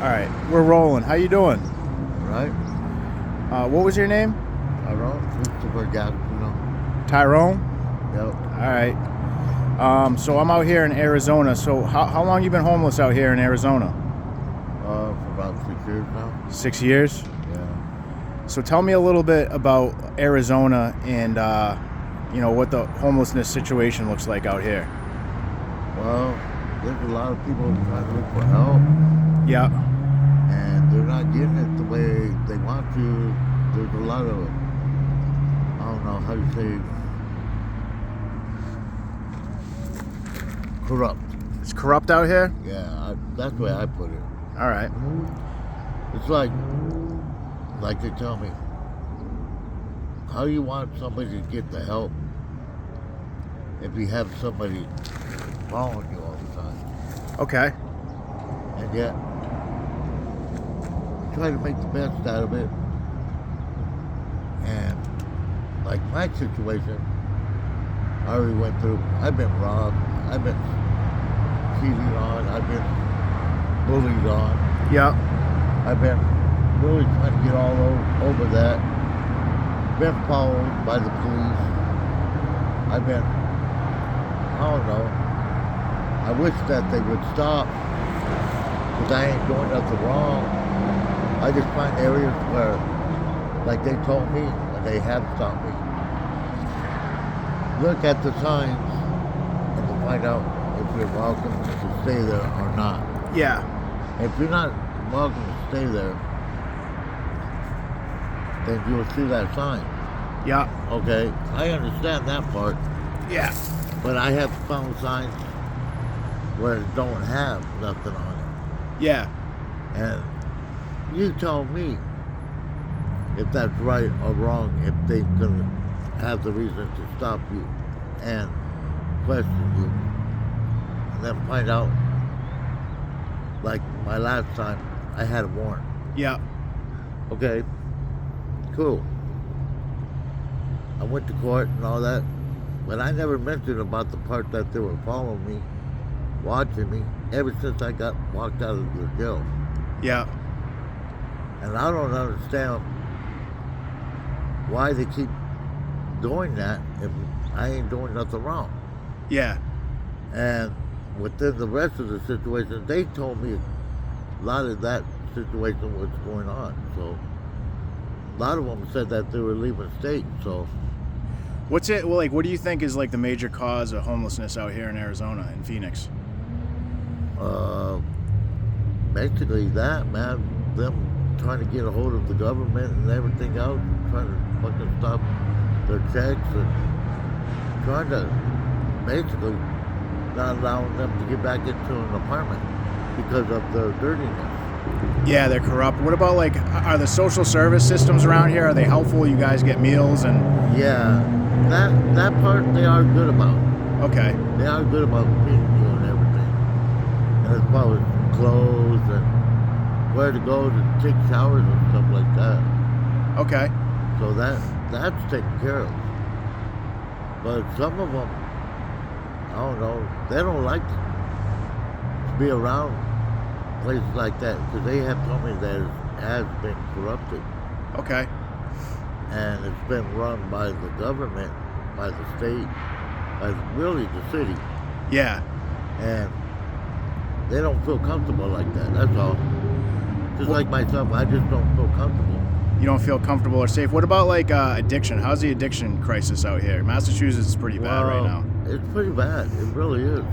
All right, we're rolling. How you doing? Right? What was your name? Tyrone, Christopher Gaspino. Tyrone? Yep. All right. So I'm out here in Arizona. So how long you been homeless out here in Arizona? For about 6 years now. 6 years? Yeah. So tell me a little bit about Arizona and, what the homelessness situation looks like out here. Well, there's a lot of people trying to look for help, Yeah. and they're not getting it the way they want to. There's a lot of, I don't know how you say, corrupt. It's corrupt out here? Yeah, that's the way I put it. All right. It's like they tell me, how you want somebody to get the help if you have somebody following you all the time, Okay. and yet try to make the best out of it. And like my situation, I already went through. I've been robbed. I've been cheated on. I've been bullied on. Yeah. I've been really trying to get all over that. Been followed by the police. I've been, I don't know. I wish that they would stop, because I ain't doing nothing wrong. I just find areas where, like they told me, and they have stopped me, look at the signs and to find out if you're welcome to stay there or not. Yeah. If you're not welcome to stay there, then you'll see that sign. Yeah. Okay, I understand that part, Yeah. but I have found signs where it don't have nothing on it. Yeah. And you tell me if that's right or wrong, if they can have the reason to stop you and question you, and then find out, like my last time, I had a warrant. Yeah. Okay, cool. I went to court and all that, but I never mentioned about the part that they were following me, watching me, ever since I got walked out of the jail. Yeah. And I don't understand why they keep doing that if I ain't doing nothing wrong. Yeah. And within the rest of the situation, they told me a lot of that situation was going on. So a lot of them said that they were leaving state. So What do you think is like the major cause of homelessness out here in Arizona, in Phoenix? basically that, man, them trying to get a hold of the government and everything else, trying to fucking stop their checks and trying to basically not allowing them to get back into an apartment because of their dirtiness. Yeah, they're corrupt. What about are the social service systems around here? Are they helpful? You guys get meals and... Yeah, that part they are good about. Okay. They are good about feeding you and everything. And as far as clothes and where to go to take showers and stuff like that. Okay. So that's taken care of. But some of them, I don't know, they don't like to be around places like that because they have told me that it has been corrupted. Okay. And it's been run by the government, by the state, by really the city. Yeah. And they don't feel comfortable like that, that's all. Just like myself, I just don't feel comfortable. You don't feel comfortable or safe. What about addiction? How's the addiction crisis out here? Massachusetts is pretty bad right now. It's pretty bad, it really is.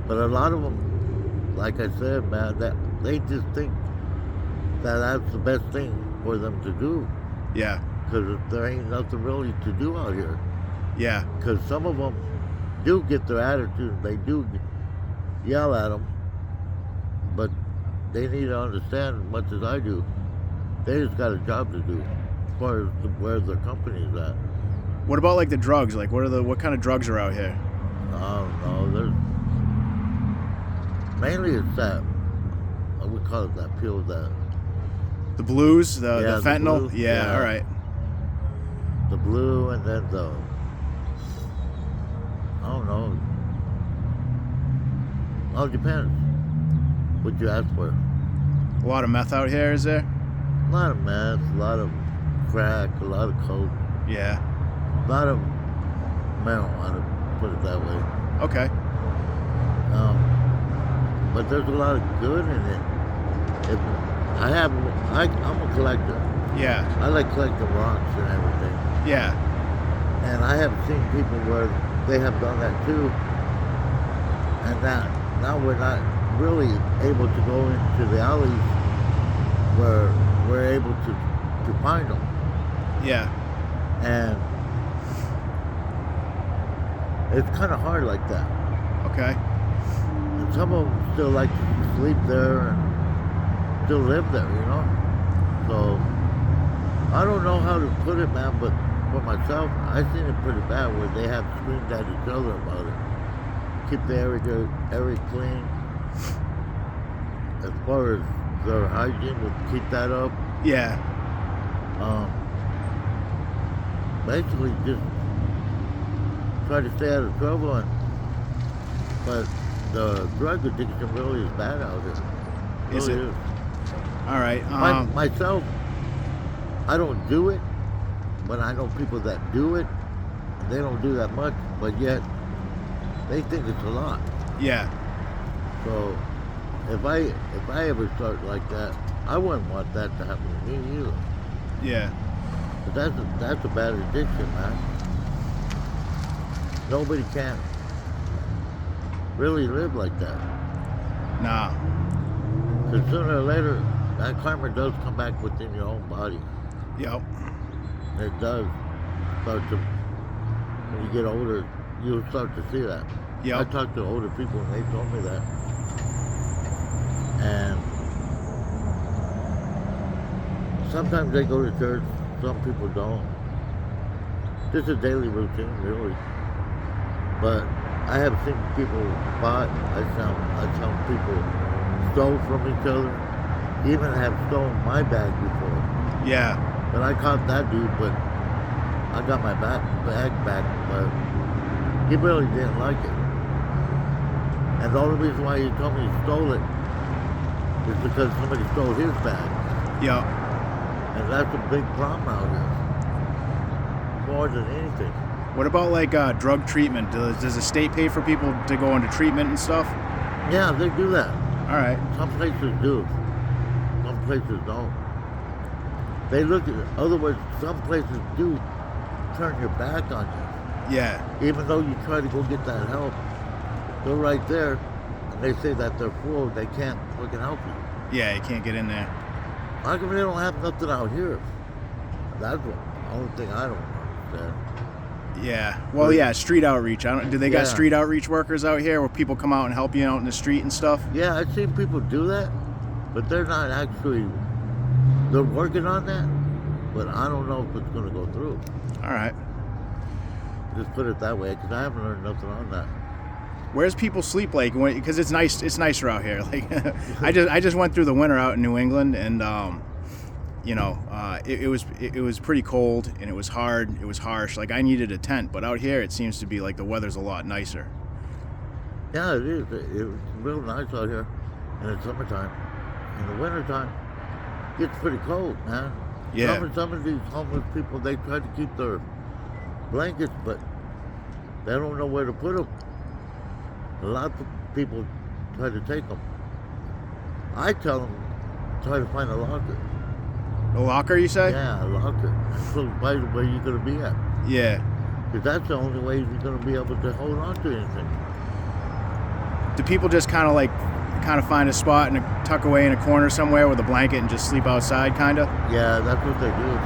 But a lot of them, like I said, man, that they just think that that's the best thing for them to do. Yeah. Because there ain't nothing really to do out here. Yeah. Because some of them do get their attitude, they do yell at them, but they need to understand as much as I do. They just got a job to do as far as where their company's at. What about the drugs? What kind of drugs are out here? I don't know. There's mainly it's that we call it that pill that The blues, the Yeah, the fentanyl. blue, Yeah, yeah. all right. the blue and then the I don't know. Well, it depends what you ask for. A lot of meth out here, is there? A lot of meth, a lot of crack, a lot of coke, Yeah. a lot of marijuana, put it that way. Okay. But there's a lot of good in it. I'm a collector. Yeah. I like collecting rocks and everything. Yeah. And I have seen people where they have done that too. And now we're not really able to go into the alleys where we're able to find them. Yeah. And it's kind of hard like that. Okay. And some of them still like to sleep there and still live there, you know? So, I don't know how to put it, man, but for myself, I've seen it pretty bad where they have screamed at each other about it. Keep the area clean. As far as their hygiene, would keep that up. Yeah. Basically, just try to stay out of trouble. But the drug addiction really is bad out here. Is it? Really is. All right. Myself, I don't do it, but I know people that do it, and they don't do that much, but yet they think it's a lot. Yeah. So if I ever start like that, I wouldn't want that to happen to me either. Yeah. But that's a bad addiction, man. Nobody can really live like that. Nah. Because sooner or later, that karma does come back within your own body. Yep. It does start to, when you get older, you'll start to see that. Yep. I talked to older people and they told me that. And sometimes they go to church, some people don't. It's a daily routine, really. But I have seen people fought. I found people stole from each other. Even have stolen my bag before. Yeah. But I caught that dude, but I got my bag back, but he really didn't like it. And the only reason why he told me he stole it is because somebody stole his bag. Yep. And that's a big problem out here. More than anything. What about like drug treatment? Does the state pay for people to go into treatment and stuff? Yeah, they do that. All right. Some places do. Some places don't. They look at it. In other words, some places do turn your back on you. Yeah. Even though you try to go get that help, they're right there, and they say that they're full, they can't fucking help you. Yeah, you can't get in there. How come they don't have nothing out here? That's the only thing I don't understand. Yeah. Well, yeah, street outreach. Do they got Yeah. street outreach workers out here where people come out and help you out in the street and stuff? Yeah, I've seen people do that, but they're not actually, they're working on that, but I don't know if it's going to go through. All right. Just put it that way, because I haven't learned nothing on that. Where's people sleep like? Because it's nice. It's nicer out here. Like, I just went through the winter out in New England, and it was pretty cold and it was hard. It was harsh. Like I needed a tent, but out here it seems to be like the weather's a lot nicer. Yeah, it is. It's real nice out here in the summertime. In the wintertime, it gets pretty cold, man. Yeah. Some of these homeless people, they try to keep their blankets, but they don't know where to put them. A lot of people try to take them. I tell them, try to find a locker. A locker, you say? Yeah, a locker. Close by where you're going to be at. Yeah. Because that's the only way you're going to be able to hold on to anything. Do people just kind of find a spot and tuck away in a corner somewhere with a blanket and just sleep outside, kind of? Yeah, that's what they do.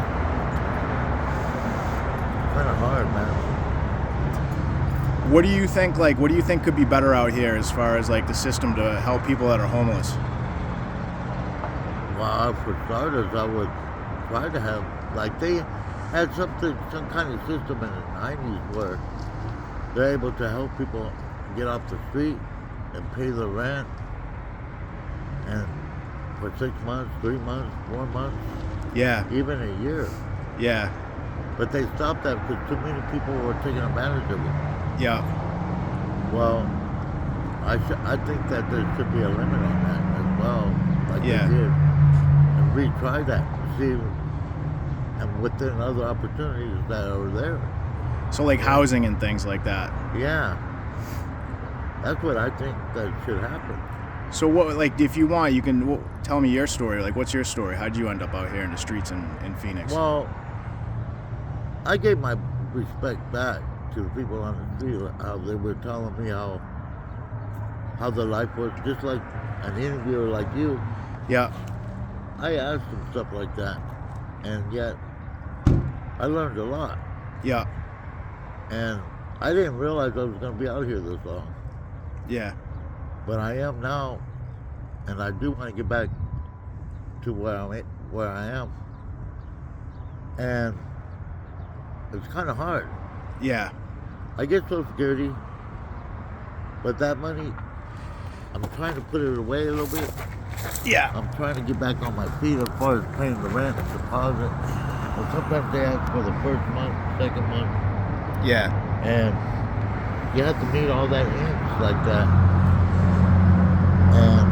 Kind of hard, man. What do you think could be better out here as far as like the system to help people that are homeless? Well, for starters, I would try to have, like they had some kind of system in the 90s where they're able to help people get off the street and pay the rent, and for 6 months, 3 months, 4 months, Yeah. even a year. Yeah. But they stopped that because too many people were taking advantage of it. Yeah. Well, I think that there should be a limit on that as well, like Yeah. they did. retry that, see, and within other opportunities that are there. So like housing and things like that. Yeah, that's what I think that should happen. So what, like, if you want, you can tell me your story. Like, what's your story? How'd you end up out here in the streets in Phoenix? Well, I gave my respect back to the people on the street, how they were telling me how the life was, just like an interviewer like you. Yeah. I asked them stuff like that, and yet I learned a lot. Yeah. And I didn't realize I was going to be out here this long. Yeah. But I am now, and I do want to get back to where I am. And it's kind of hard. Yeah. I get Social Security, but that money, I'm trying to put it away a little bit. Yeah. I'm trying to get back on my feet as far as paying the rent and deposit. And sometimes they ask for the first month, second month. Yeah. And you have to meet all that ends like that. And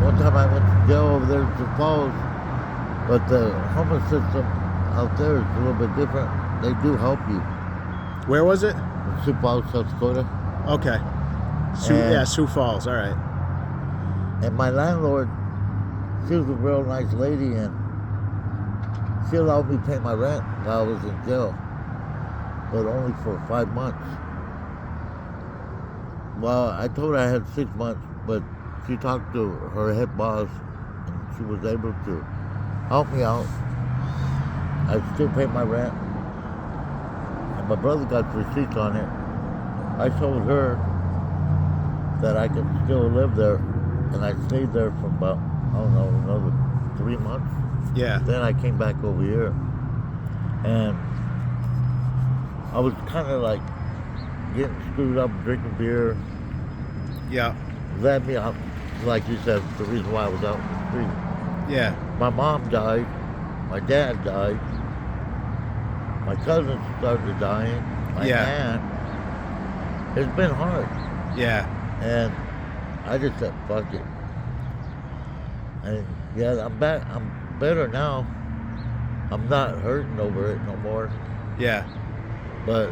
one time I went to jail over there in Sioux Falls, but the homeless system out there is a little bit different. They do help you. Where was it? In Sioux Falls, South Dakota. Okay. Sioux Falls. All right. And my landlord, she was a real nice lady, and she allowed me to pay my rent while I was in jail, but only for 5 months. Well, I told her I had 6 months, but she talked to her head boss, and she was able to help me out. I still pay my rent, and my brother got receipts on it. I told her that I could still live there, and I stayed there for about, I don't know, another 3 months. Yeah. Then I came back over here, and I was kind of like getting screwed up, drinking beer. Yeah. That me out, like you said, the reason why I was out in the street. Yeah. My mom died, my dad died, my cousins started dying, my aunt. It's been hard. Yeah. And I just said, fuck it. And yeah, I'm back. I'm better now. I'm not hurting over it no more. Yeah. But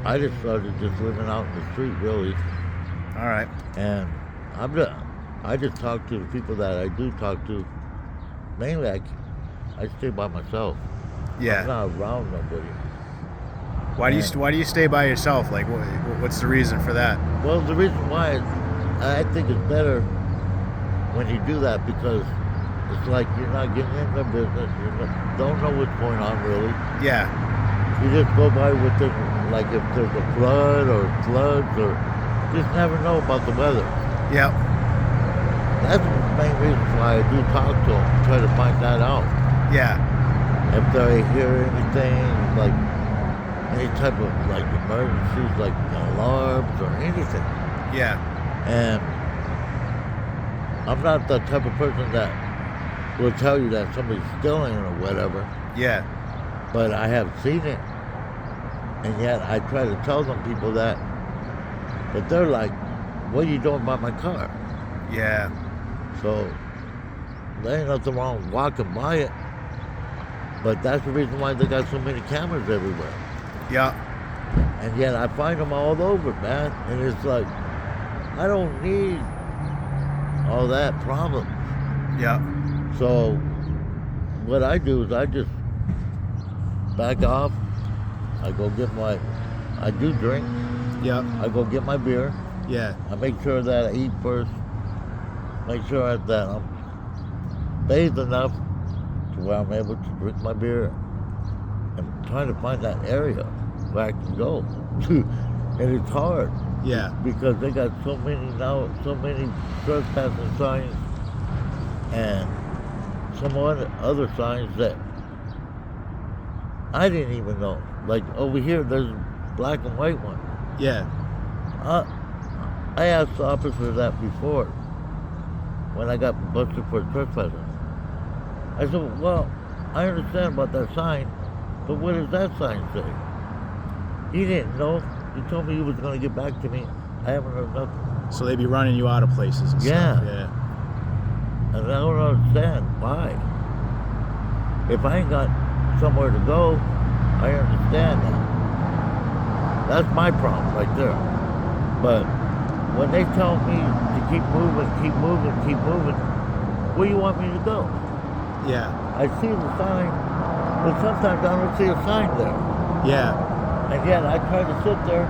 I just started just living out in the street, really. All right. And I just talk to the people that I do talk to. Mainly, I stay by myself. Yeah. I'm not around nobody. Why do you stay by yourself? Like, what's the reason for that? Well, the reason why is I think it's better when you do that, because it's like you're not getting in their business. Don't know what's going on, really. Yeah. You just go by with it, like if there's a flood or floods, or just never know about the weather. Yep. That's the main reason why I do talk to them, try to find that out. Yeah. If they hear anything, like any type of like emergencies, like alarms or anything. Yeah. And I'm not the type of person that will tell you that somebody's stealing or whatever. Yeah. But I have seen it, and yet I try to tell them people that, but they're like, what are you doing by my car? Yeah. So there ain't nothing wrong with walking by it, but that's the reason why they got so many cameras everywhere. Yeah. And yet I find them all over, man, and it's like, I don't need all that problem. Yeah. So what I do is I just back off. I go get I do drink. Yeah. I go get my beer. Yeah. I make sure that I eat first. Make sure that I'm bathed enough to where I'm able to drink my beer. I'm trying to find that area where I can go. And it's hard. Yeah. Because they got so many trespassing signs and some other signs that I didn't even know. Like over here, there's a black and white one. Yeah. I asked the officer that before when I got busted for trespassing. I said, well, I understand about that sign, but what does that sign say? He didn't know. He told me he was going to get back to me. I haven't heard nothing. So they be running you out of places and Yeah. stuff. Yeah. And I don't understand why. If I ain't got somewhere to go, I understand that. That's my problem right there. But when they tell me to keep moving, where you want me to go? Yeah. I see the sign, but sometimes I don't see a sign there. Yeah. And yet I try to sit there.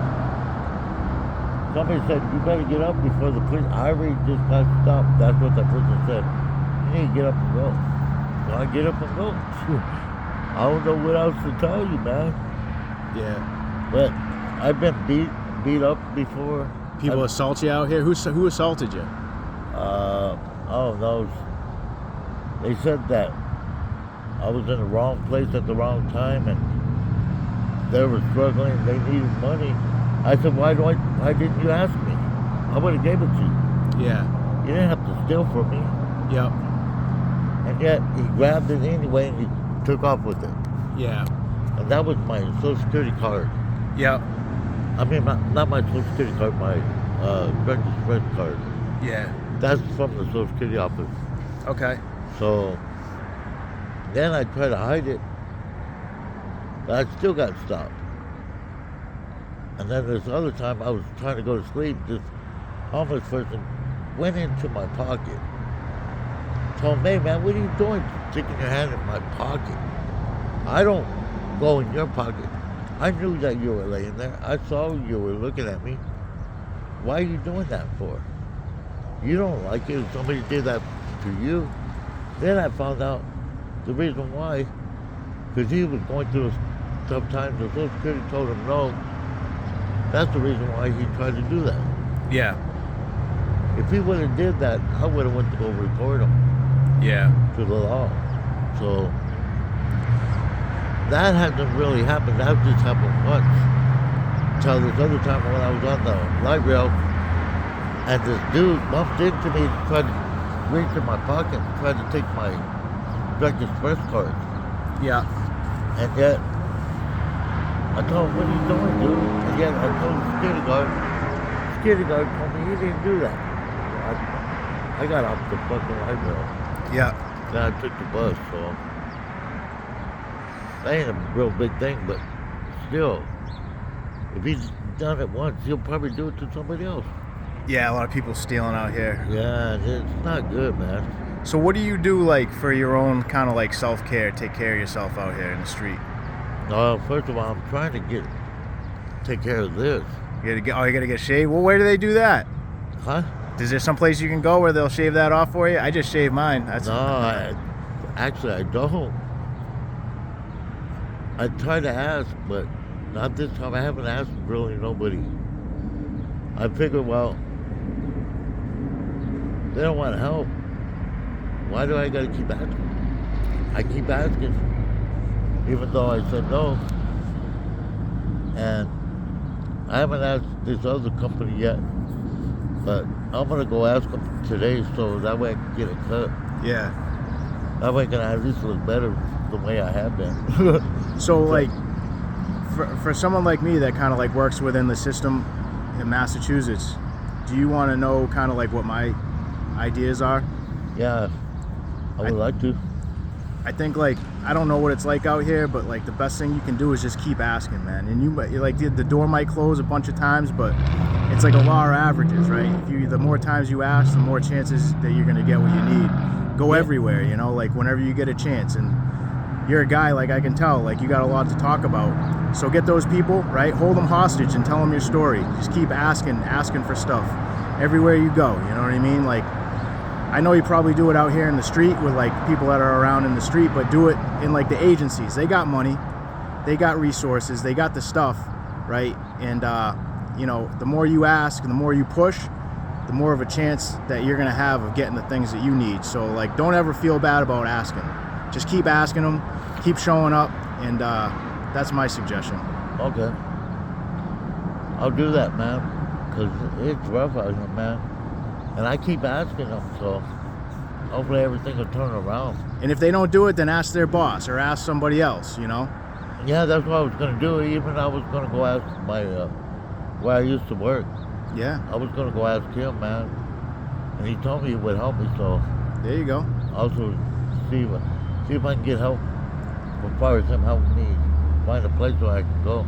Somebody said, you better get up before the police. I already just got stopped. That's what that person said. You need to get up and go. So I get up and go. I don't know what else to tell you, man. Yeah. But I've been beat up before. People assault you out here? Who assaulted you? Oh, those. They said that I was in the wrong place at the wrong time and they were struggling. They needed money. I said, why didn't you ask me? I would have gave it to you. Yeah. You didn't have to steal from me. Yep. And yet he grabbed it anyway and he took off with it. Yeah. And that was my Social Security card. Yep. I mean, not my Social Security card, my Drug Express card. Yeah. That's from the Social Security office. Okay. So then I tried to hide it, but I still got stopped. And then this other time I was trying to go to sleep, this homeless person went into my pocket. Told me, hey man, what are you doing sticking your hand in my pocket? I don't go in your pocket. I knew that you were laying there. I saw you were looking at me. Why are you doing that for? You don't like it if somebody did that to you. Then I found out the reason why, because he was going through tough times. The Social Security told him no. That's the reason why he tried to do that. Yeah. If he would have did that, I would have went to go report him. Yeah. To the law. So that hasn't really happened. That just happened once. Until this other time when I was on the light rail, and this dude bumped into me, tried to reach in my pocket, tried to take my Drug Express card. Yeah. And yet, I told him, what are you doing, dude? And yet, I told the security guard. The security guard told me he didn't do that. I got off the fucking light rail. Yeah. Then I took the bus, so that ain't a real big thing, but still, if he's done it once, he'll probably do it to somebody else. Yeah, a lot of people stealing out here. Yeah, it's not good, man. So what do you do like for your own kind of like self-care, take care of yourself out here in the street? First of all, I'm trying to take care of this. You gotta get shaved? Well, where do they do that? Huh? Is there some place you can go where they'll shave that off for you? I just shave mine. Actually, I don't. I try to ask, but not this time. I haven't asked really nobody. I figured, well, they don't want to help. Why do I gotta keep asking? I keep asking, even though I said no. And I haven't asked this other company yet, but I'm gonna go ask them today so that way I can get a cut. Yeah. That way I can at least look better the way I have been. So like, for someone like me that kind of like works within the system in Massachusetts, do you want to know kind of like what my ideas are? Yeah, I would like to. I think like, I don't know what it's like out here, but like the best thing you can do is just keep asking, man. And you like the door might close a bunch of times, but it's like a law of averages, right? The more times you ask, the more chances that you're gonna get what you need. Go everywhere, you know, like whenever you get a chance. And you're a guy, like I can tell, like you got a lot to talk about. So get those people, right? Hold them hostage and tell them your story. Just keep asking for stuff everywhere you go. You know what I mean? Like, I know you probably do it out here in the street with like people that are around in the street, but do it in like the agencies. They got money, they got resources, they got the stuff, right? And you know, the more you ask and the more you push, the more of a chance that you're gonna have of getting the things that you need. So like, don't ever feel bad about asking. Just keep asking them, keep showing up, and that's my suggestion. Okay. I'll do that, man, because it's rough out here, man. And I keep asking them, so hopefully everything will turn around. And if they don't do it, then ask their boss or ask somebody else, you know? Yeah, that's what I was going to do. Even I was going to go ask my, where I used to work. Yeah. I was gonna go ask him, man, and he told me he would help me. So There you go. also see if I can get help as far as him helping me find a place where I can go. All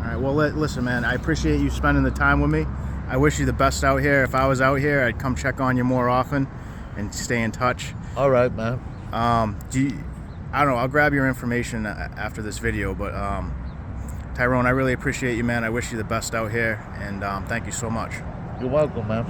right. Well, listen, man. I appreciate you spending the time with me. I wish you the best out here. If I was out here, I'd come check on you more often and stay in touch. All right, man. I don't know. I'll grab your information after this video, but Tyrone, I really appreciate you, man. I wish you the best out here, and thank you so much. You're welcome, man.